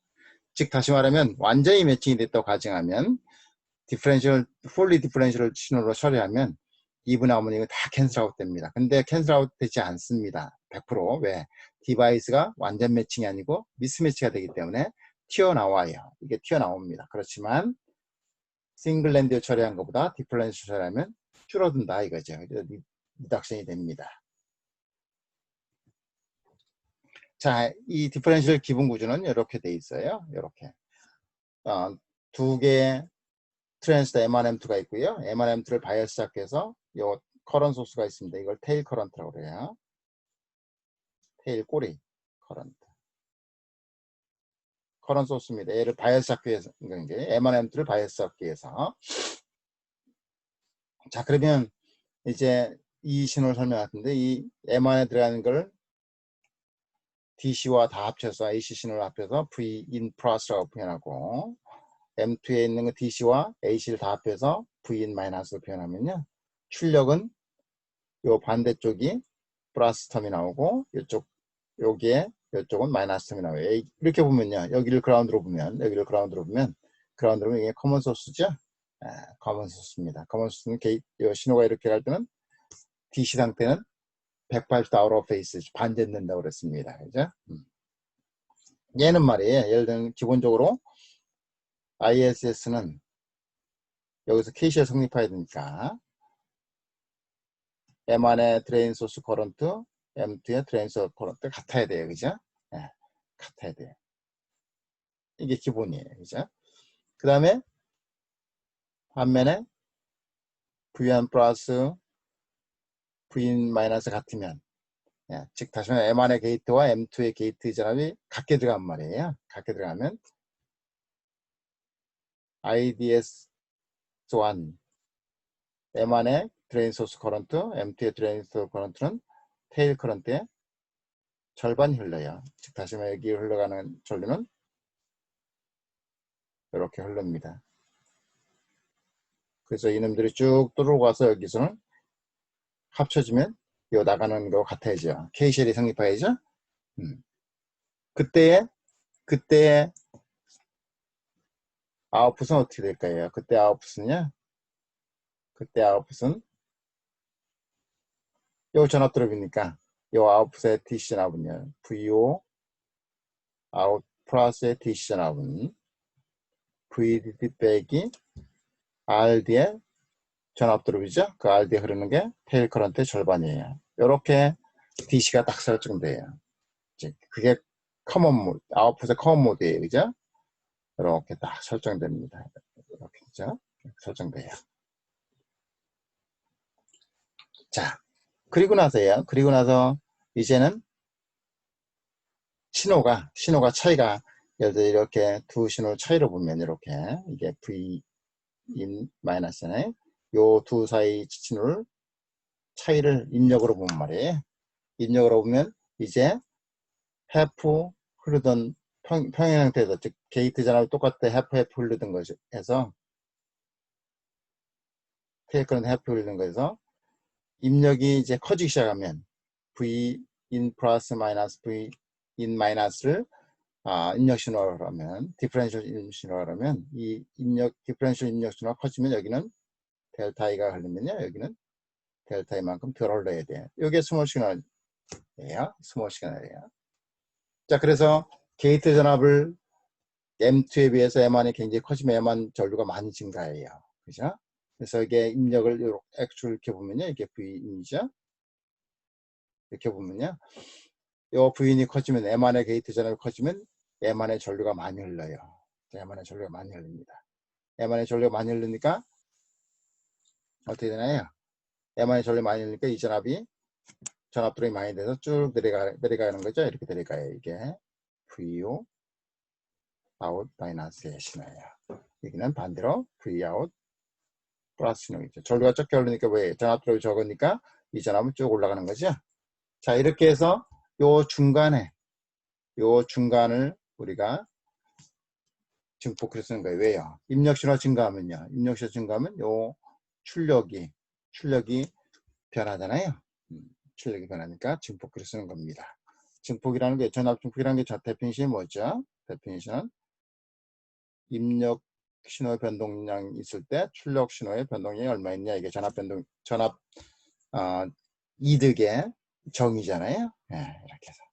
즉 다시 말하면 완전히 매칭이 됐다고 가정하면 fully 디퍼런셜 신호로 처리하면 2분 하모닉은 다 캔슬아웃 됩니다. 근데 캔슬아웃 되지 않습니다. 100%. 왜? 디바이스가 완전 매칭이 아니고 미스매치가 되기 때문에 튀어나와요. 이게 튀어나옵니다. 그렇지만 싱글 랜드 처리한 것보다 디퍼런셜 처리하면 줄어든다 이거죠. 리덕션이 됩니다. 자, 이 디퍼런셜 기본 구조는 이렇게 돼 있어요. 이렇게 두 개의 트랜스터 M1M2가 있고요. M1M2를 바이어스 시작해서 요 커런트 소스가 있습니다. 이걸 테일 커런트라고 그래요. 테일 꼬리 커런트. 커런트 소스입니다. 얘를 바이어스 시작하기 위해서 M1M2를 바이어스 시작하기 위해서. 자, 그러면 이제 이 신호를 설명할 텐데 이 M1에 들어가는 걸 DC와 다 합쳐서 AC 신호를 합해서 V in plus라고 표현하고 M2에 있는 거 DC와 AC를 다 합해서 V in minus로 표현하면요. 출력은 요 반대쪽이 플러스 텀이 나오고 요쪽은 마이너스 텀이 나와요. 이렇게 보면요. 여기를 그라운드로 보면 이게 커먼 소스죠. 커먼 소스입니다. 커먼 소스는 신호가 이렇게 갈 때는 DC 상태는 180도 아웃 오브 페이스 반전된다고 그랬습니다. 그죠? 얘는 말이에요. 예를 들면 기본적으로 ISS는 여기서 KCL 성립해야 되니까 M1의 드레인 소스 커런트, M2의 드레인 소스 커런트 같아야 돼요. 그죠? 네, 같아야 돼요. 이게 기본이에요. 그죠? 그 다음에 반면에 V1 플러스 V 마이너스 같으면 즉 다시 말해 M1의 게이트와 M2의 게이트 전압이 같게 들어간 말이에요. 같게 들어가면 IDS1 M1의 드레인 소스 커런트, M2의 드레인 소스 커런트는 테일 커런트의 절반이 흘러요. 즉 다시 말해 여기 흘러가는 전류는 이렇게 흐릅니다. 그래서 이놈들이 쭉 들어가서 여기서는 합쳐지면 요 나가는 거 같아야죠. KCL이 성립해야죠. 그때에 그때 아웃풋은 어떻게 될까요? 그때 아웃풋은요? 그때 아웃풋은 요 전압드롭이니까 요 아웃풋의 DC 전압은요. VO 아웃 플러스의 DC 전압은 VDD 빼기 RD의 전압드롭이죠. 그 RD에 흐르는 게 테일 커런트의 절반이에요. 이렇게 DC가 딱 설정돼요. 그게 커먼 모드, 아웃풋의 커먼 모드예요. 그죠? 이렇게 딱 설정됩니다. 이렇게 그죠? 설정돼요. 자, 그리고 나서요. 그리고 나서 이제는 신호가 차이가 예를 들어 이렇게 두 신호 차이로 보면 이렇게 이게 V 인 마이너스잖아요. 요 두 사이 신호를 차이를 입력으로 보면 말이에요. 입력으로 보면 이제 해프 흐르던 평행 형태에서 즉 게이트 전압이 똑같대 해프 흐르던 것에서 테이크는 해프 흐르는 것에서 입력이 이제 커지기 시작하면 V 인 플러스 마이너스 V 인 마이너스를 입력 신호라고 하면 디퍼런셜 입력 신호라고 하면 이 입력 디퍼런셜 입력 신호가 커지면 여기는 델타 I가 흐르면요 여기는 델타 I만큼 덜 흘러야 돼요. 이게 스몰 시그널이에요. 스몰 시그널이에요. 자, 그래서 게이트 전압을 M2에 비해서 M1이 굉장히 커지면 M1 전류가 많이 증가해요. 그죠? 그래서 이게 입력을 X로 이렇게 보면요. 이게 V인이죠. 이렇게 보면요. 요 V인이 커지면 M1의 게이트 전압이 커지면 M1의 전류가 많이 흘러요. M1의 전류가 많이 흘립니다. M1의 전류가 많이 흐르니까 어떻게 되나요? M1의 전류가 많이 흐르니까 이 전압들이 많이 돼서 쭉 내려가는 거죠. 이렇게 내려가요. 이게 VO 아웃 마이너스의 신호예요. 여기는 반대로 V 아웃 플러스 신호이죠. 전류가 적게 흐르니까 왜? 전압들이 적으니까 이 전압은 쭉 올라가는 거죠. 자, 이렇게 해서 요 중간을 우리가 증폭해서 쓰는 거예요. 왜요? 입력신호가 증가하면요. 입력신호 증가하면 요 출력이 변하잖아요. 출력이 변하니까 증폭기를 쓰는 겁니다. 증폭이라는 게 전압 증폭이라는 게 데피니션이 뭐죠? 데피니션은 입력 신호의 변동량이 있을 때 출력 신호의 변동량이 얼마 있냐 이게 전압 이득의 정의잖아요. 네, 이렇게 해서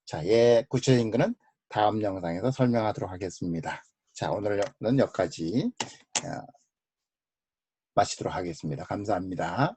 자, 구체적인 거는 다음 영상에서 설명하도록 하겠습니다. 자, 오늘은 여기까지 마치도록 하겠습니다. 감사합니다.